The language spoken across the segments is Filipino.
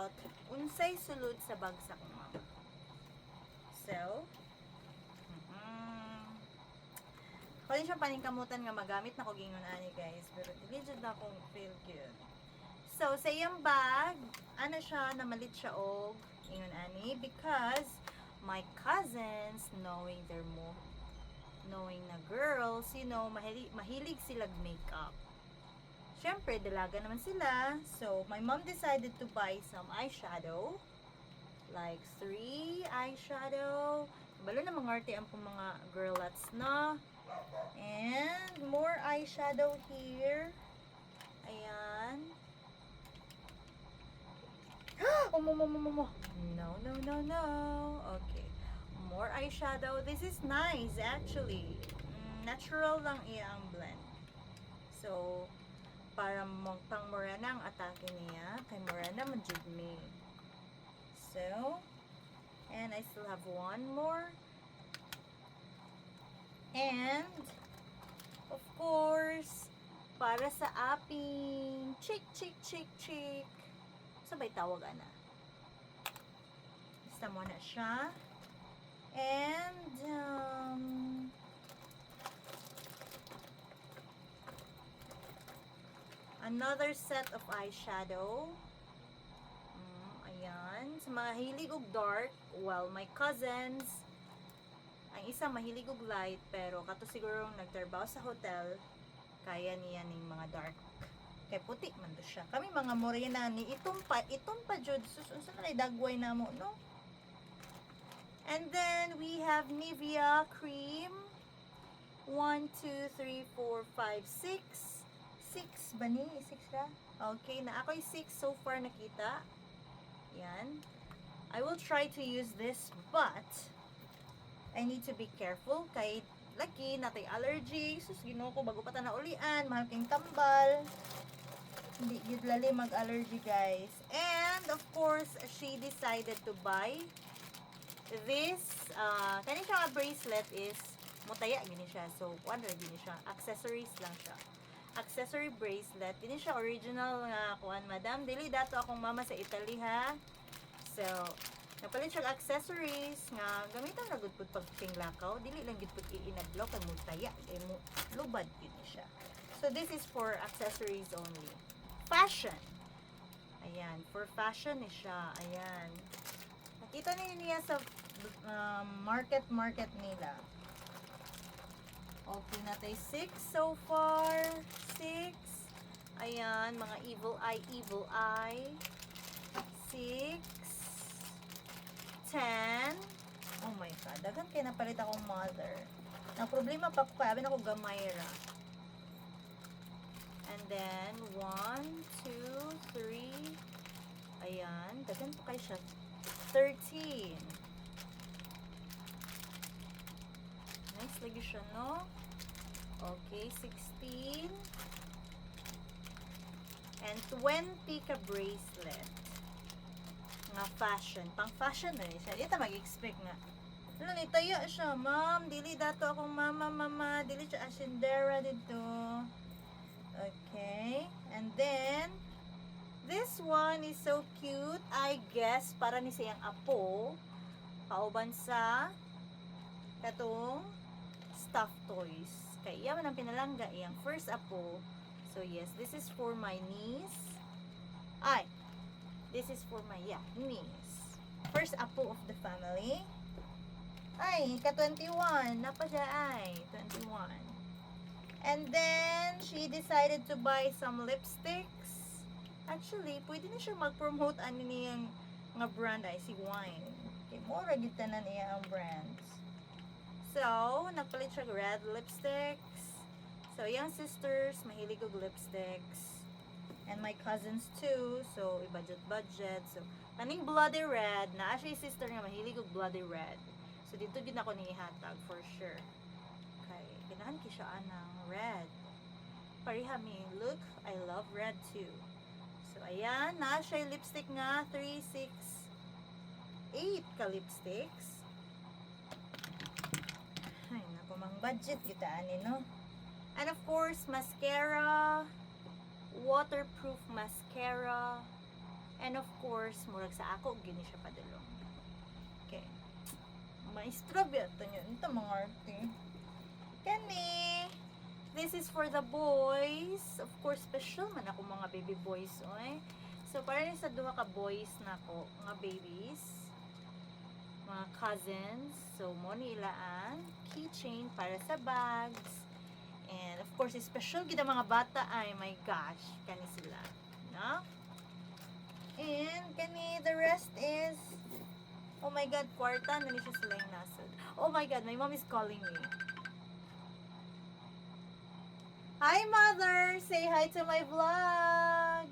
about unsay sulod sa bagsak mo. So, ako din siyang paningkamutan nga magamit na ko gingon ani guys, pero dili jud na akong feel good. So, sa iyang bag, ano siya, namalit siya og ingon ani because my cousins knowing na girls, you know, mahilig sila makeup. Siyempre, dalaga naman sila. So, my mom decided to buy some eyeshadow. Like 3 eyeshadow. Balo na mangarte ang mga girlets na. And more eyeshadow here. Ayan. No. Okay. More eyeshadow. This is nice actually. Natural lang iya ang blend. So, para pang morena ang atake niya. Kay morena man jud me. So, and I still have one more. And, of course, para sa aping chick. Sabay tawag ana. Basta mo na siya. And, another set of eyeshadow. Ayan. Sa mga hilig og dark, well, my cousins, ang isa mahilig og light, pero kato siguro nagtrabaho sa hotel, kaya niya ning mga dark. Kay puti man to siya. Kami mga morena ni itong pa jud unsa na dagway namo, no? And then we have Nivea cream. 1 2 3 4 5 6. 6 ba ni? 6 ra? Okay, na ako'y 6 so far nakita. Yan. I will try to use this, but I need to be careful kay laki natay allergy. Sus, Ginoo ko bago pa ta naulian, mahal king tambal. Hindi gid lali mag-allergy, guys. And of course, she decided to buy this kani siya nga bracelet is mutaya gini siya. So, ano gini siya? Accessories lang siya. Accessory bracelet. Dili siya original nga kuan, madam. Dili dato akong mama sa Italy, ha. So, napalit siya accessories nga gamitan ra gud pud pag tinglakaw. Dili lang gid pud iinadlaw kay mutaya kay mo lubad gid siya. So, this is for accessories only. Fashion. Ayan, for fashion ni siya. Ayan. Nakita niya sa market nila. Okay, natay 6 so far. 6. Ayan, mga evil eye. 6. 10. Oh my God. Dagan kaya napalit akong mother. Ang problema pa ko kaya ako gamay ra. And then, 1, 2, 3. Ayan, dagan pa kayo siya. 13. Nice lagi siya, no? Okay, 16. And 20 ka bracelet. Nga fashion. Pang fashion na siya. Dito mag-expect nga. Ano, nitaya siya, ma'am. Dili dato akong mama. Dili siya asindera dito. Okay. And then, this one is so cute. I guess, para ni siyang apo. Kauban sa katong stuffed toys. Kaya man ang pinalangga iyang first apo. So, yes, this is for my niece. This is for my, niece. First apo of the family. Ka-21. Napa siya, 21. And then, she decided to buy some lipsticks. Actually, pwede na siya mag-promote ano niyang nga brand si Wine. Okay, mura gita na niya ang brands. So, nagpalit siya red lipsticks. So, yung sisters, mahilig og lipsticks. And my cousins too. So, i-budget. So, kaning bloody red, na siya sister nga mahilig og bloody red. So, dito din ako nihatag for sure. Okay, ganahan ki siya ng red. Pariha mi, look, I love red too. So, ayan, na siya lipstick nga, 3, 6, 8 ka lipsticks. Ay, naku, mang budget kita ani, no? And of course, mascara, waterproof mascara, And of course, murag sa ako, gini siya padulong. Okay. Maestro biyato niyo. Ito mga arte. Kani. This is for the boys. Of course, special man ako mga baby boys. Oy. So, para sa duha ka boys na ko, mga babies. Mga cousins. So, mo nilaan. Keychain para sa bags. And of course, special gid ang mga bata ay my gosh, kani sila, no? And kani the rest is oh my god, kwarta na ni siya sila yung nasod. Oh my god, my mom is calling me. Hi mother, say hi to my vlog.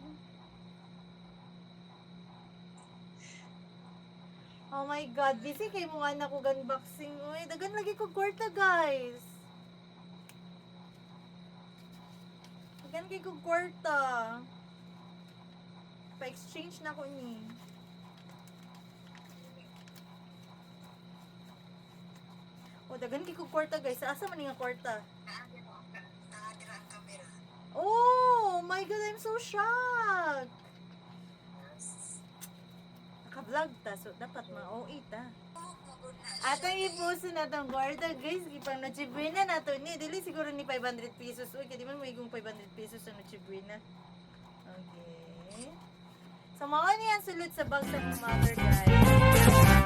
Oh my god, busy kay mo anak ko gan boxing. Uy, dagan lagi ko kwarta guys. Dagan kay ko kwarta. Pa-exchange na ko ni. O, dagan kay ko kwarta guys. Asa man nga kwarta? Oh my god, I'm so shocked. Naka-vlog ta, so dapat ma-OA ta. Atang ipuso na tong kwarta guys. Ipang nachibrina na to ni. Dili siguro ni 500 pesos. Uy, kaya di man may 500 pesos sa nachibrina. Okay. So, mao niyan sulod sa bag sa mother guys.